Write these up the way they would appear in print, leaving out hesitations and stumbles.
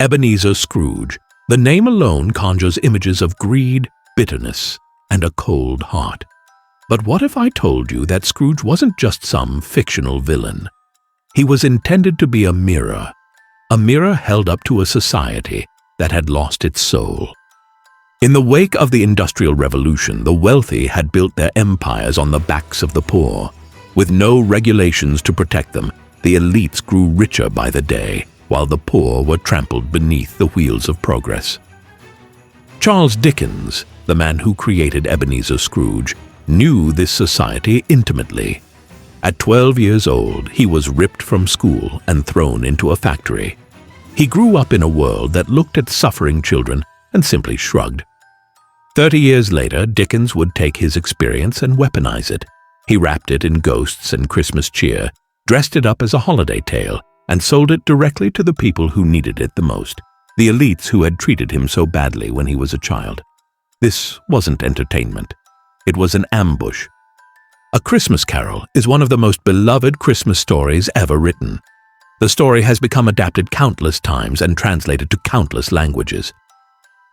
Ebenezer Scrooge. The name alone conjures images of greed, bitterness, and a cold heart. But what if I told you that Scrooge wasn't just some fictional villain? He was intended to be a mirror held up to a society that had lost its soul. In the wake of the Industrial Revolution, the wealthy had built their empires on the backs of the poor. With no regulations to protect them, the elites grew richer by the day, while the poor were trampled beneath the wheels of progress. Charles Dickens, the man who created Ebenezer Scrooge, knew this society intimately. At 12 years old, he was ripped from school and thrown into a factory. He grew up in a world that looked at suffering children and simply shrugged. 30 years later, Dickens would take his experience and weaponize it. He wrapped it in ghosts and Christmas cheer, dressed it up as a holiday tale, and sold it directly to the people who needed it the most, the elites who had treated him so badly when he was a child. This wasn't entertainment. It was an ambush. A Christmas Carol is one of the most beloved Christmas stories ever written. The story has become adapted countless times and translated to countless languages.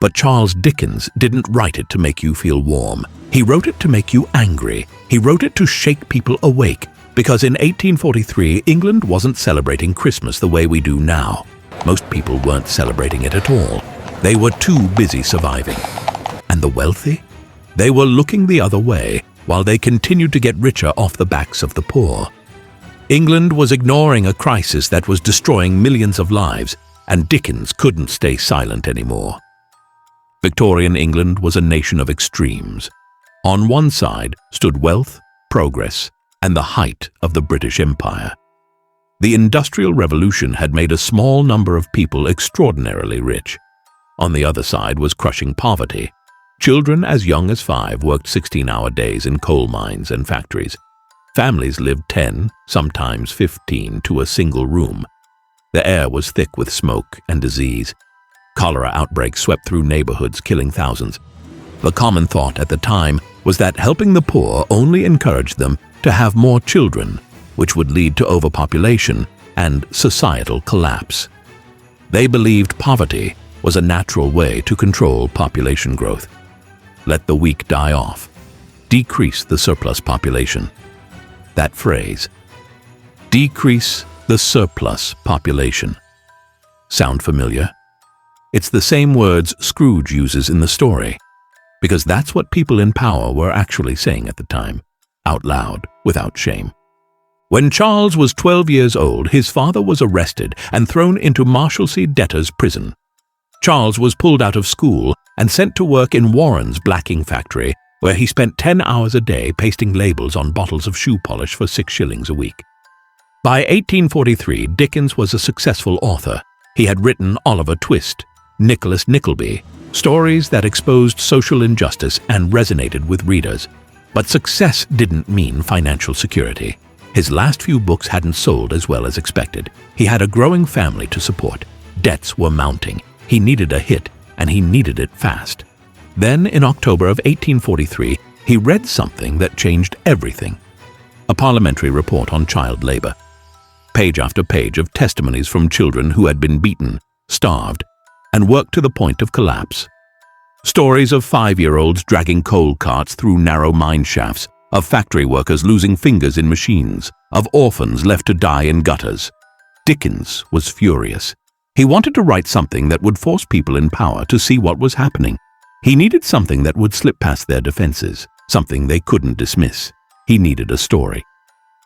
But Charles Dickens didn't write it to make you feel warm. He wrote it to make you angry. He wrote it to shake people awake, because in 1843, England wasn't celebrating Christmas the way we do now. Most people weren't celebrating it at all. They were too busy surviving. And the wealthy? They were looking the other way, while they continued to get richer off the backs of the poor. England was ignoring a crisis that was destroying millions of lives, and Dickens couldn't stay silent anymore. Victorian England was a nation of extremes. On one side stood wealth, progress, and the height of the British Empire. The Industrial Revolution had made a small number of people extraordinarily rich. On the other side was crushing poverty. Children as young as 5 worked 16-hour days in coal mines and factories. Families lived 10, sometimes 15, to a single room. The air was thick with smoke and disease. Cholera outbreaks swept through neighborhoods, killing thousands. The common thought at the time was that helping the poor only encouraged them to have more children, which would lead to overpopulation and societal collapse. They believed poverty was a natural way to control population growth. Let the weak die off. Decrease the surplus population. That phrase, decrease the surplus population. Sound familiar? It's the same words Scrooge uses in the story, because that's what people in power were actually saying at the time, out loud, without shame. When Charles was 12 years old, his father was arrested and thrown into Marshalsea debtors' prison. Charles was pulled out of school and sent to work in Warren's blacking factory, where he spent 10 hours a day pasting labels on bottles of shoe polish for 6 shillings a week. By 1843, Dickens was a successful author. He had written Oliver Twist, Nicholas Nickleby, stories that exposed social injustice and resonated with readers. But success didn't mean financial security. His last few books hadn't sold as well as expected. He had a growing family to support. Debts were mounting. He needed a hit, and he needed it fast. Then, in October of 1843, he read something that changed everything. A parliamentary report on child labor. Page after page of testimonies from children who had been beaten, starved, and worked to the point of collapse. Stories of 5-year-olds dragging coal carts through narrow mine shafts, of factory workers losing fingers in machines, of orphans left to die in gutters. Dickens was furious. He wanted to write something that would force people in power to see what was happening. He needed something that would slip past their defenses, something they couldn't dismiss. He needed a story.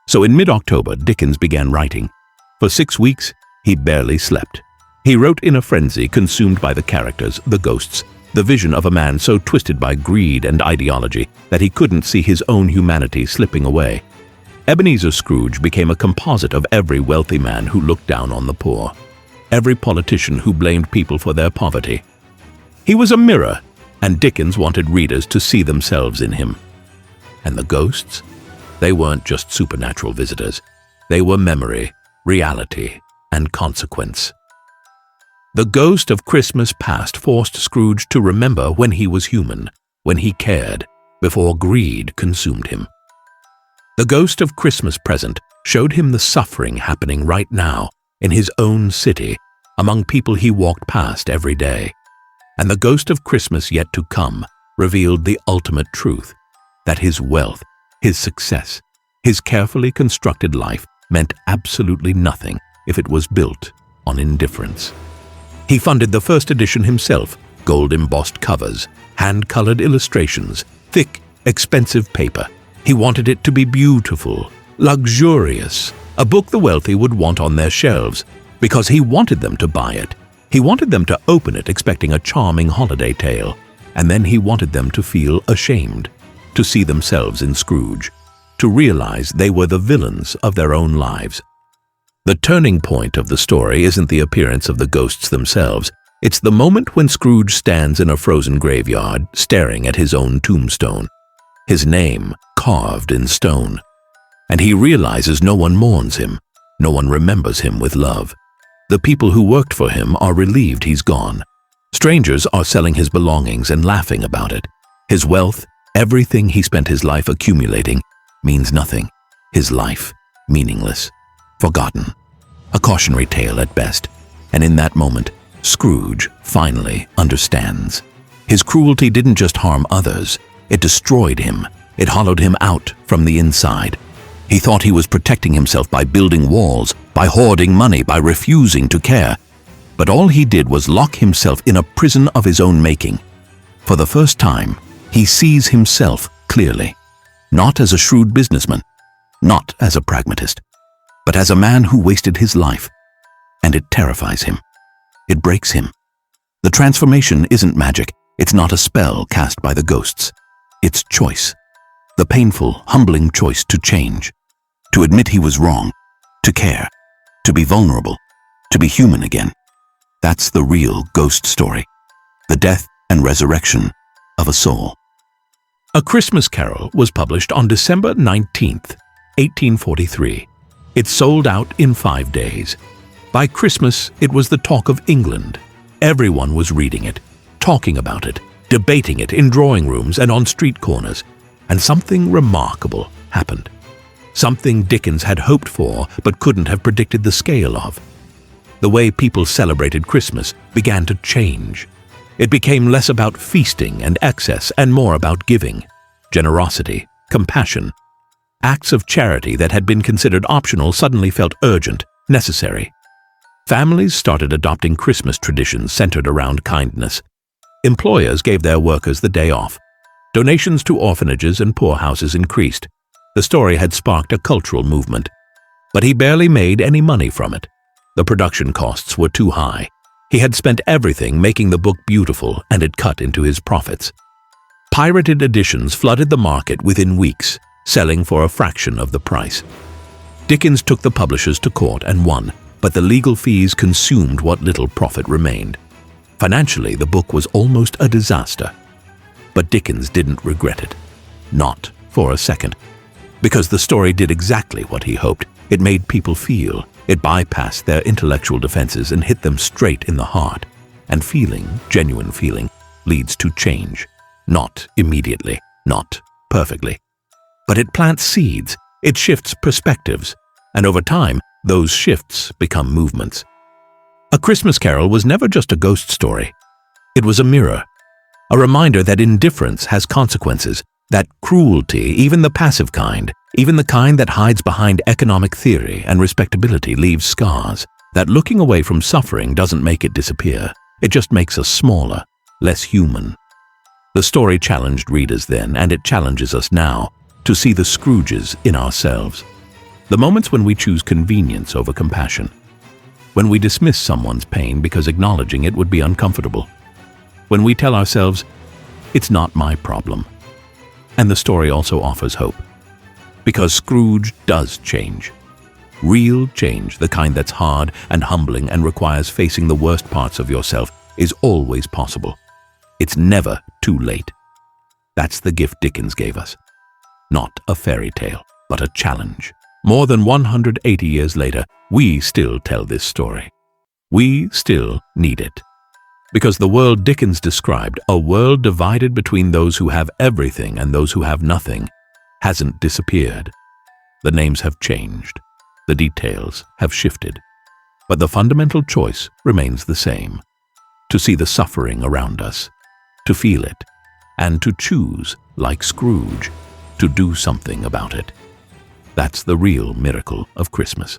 So in mid-October, Dickens began writing. For 6 weeks, he barely slept. He wrote in a frenzy, consumed by the characters, the ghosts, the vision of a man so twisted by greed and ideology that he couldn't see his own humanity slipping away. Ebenezer Scrooge became a composite of every wealthy man who looked down on the poor, every politician who blamed people for their poverty. He was a mirror, and Dickens wanted readers to see themselves in him. And the ghosts? They weren't just supernatural visitors. They were memory, reality, and consequence. The ghost of Christmas past forced Scrooge to remember when he was human, when he cared, before greed consumed him. The ghost of Christmas present showed him the suffering happening right now in his own city, among people he walked past every day. And the ghost of Christmas yet to come revealed the ultimate truth, that his wealth, his success, his carefully constructed life meant absolutely nothing if it was built on indifference. He funded the first edition himself, gold-embossed covers, hand-colored illustrations, thick, expensive paper. He wanted it to be beautiful, luxurious, a book the wealthy would want on their shelves, because he wanted them to buy it. He wanted them to open it expecting a charming holiday tale, and then he wanted them to feel ashamed, to see themselves in Scrooge, to realize they were the villains of their own lives. The turning point of the story isn't the appearance of the ghosts themselves. It's the moment when Scrooge stands in a frozen graveyard, staring at his own tombstone, his name carved in stone. And he realizes no one mourns him, no one remembers him with love. The people who worked for him are relieved he's gone. Strangers are selling his belongings and laughing about it. His wealth, everything he spent his life accumulating, means nothing. His life, meaningless, forgotten. A cautionary tale at best. And in that moment, Scrooge finally understands. His cruelty didn't just harm others, it destroyed him. It hollowed him out from the inside. He thought he was protecting himself by building walls, by hoarding money, by refusing to care. But all he did was lock himself in a prison of his own making. For the first time, he sees himself clearly, not as a shrewd businessman, not as a pragmatist, but as a man who wasted his life. And it terrifies him. It breaks him. The transformation isn't magic. It's not a spell cast by the ghosts. It's choice. The painful, humbling choice to change, to admit he was wrong, to care, to be vulnerable, to be human again. That's the real ghost story, the death and resurrection of a soul. A Christmas Carol was published on December 19th, 1843. It sold out in 5 days. By Christmas, it was the talk of England. Everyone was reading it, talking about it, debating it in drawing rooms and on street corners. And something remarkable happened. Something Dickens had hoped for but couldn't have predicted the scale of. The way people celebrated Christmas began to change. It became less about feasting and excess and more about giving, generosity, compassion. Acts of charity that had been considered optional suddenly felt urgent, necessary. Families started adopting Christmas traditions centered around kindness. Employers gave their workers the day off. Donations to orphanages and poorhouses increased. The story had sparked a cultural movement. But he barely made any money from it. The production costs were too high. He had spent everything making the book beautiful, and it cut into his profits. Pirated editions flooded the market within weeks, selling for a fraction of the price. Dickens took the publishers to court and won, but the legal fees consumed what little profit remained. Financially, the book was almost a disaster. But Dickens didn't regret it. Not for a second. Because the story did exactly what he hoped. It made people feel. It bypassed their intellectual defenses and hit them straight in the heart. And feeling, genuine feeling, leads to change. Not immediately, not perfectly. But it plants seeds. It shifts perspectives. And over time, those shifts become movements. A Christmas Carol was never just a ghost story. It was a mirror. A reminder that indifference has consequences, that cruelty, even the passive kind, even the kind that hides behind economic theory and respectability, leaves scars, that looking away from suffering doesn't make it disappear. It just makes us smaller, less human. The story challenged readers then, and it challenges us now, to see the Scrooges in ourselves. The moments when we choose convenience over compassion. When we dismiss someone's pain because acknowledging it would be uncomfortable. When we tell ourselves, it's not my problem. And the story also offers hope. Because Scrooge does change. Real change, the kind that's hard and humbling and requires facing the worst parts of yourself, is always possible. It's never too late. That's the gift Dickens gave us. Not a fairy tale, but a challenge. More than 180 years later, we still tell this story. We still need it. Because the world Dickens described, a world divided between those who have everything and those who have nothing, hasn't disappeared. The names have changed. The details have shifted. But the fundamental choice remains the same: to see the suffering around us, to feel it, and to choose, like Scrooge, to do something about it. That's the real miracle of Christmas.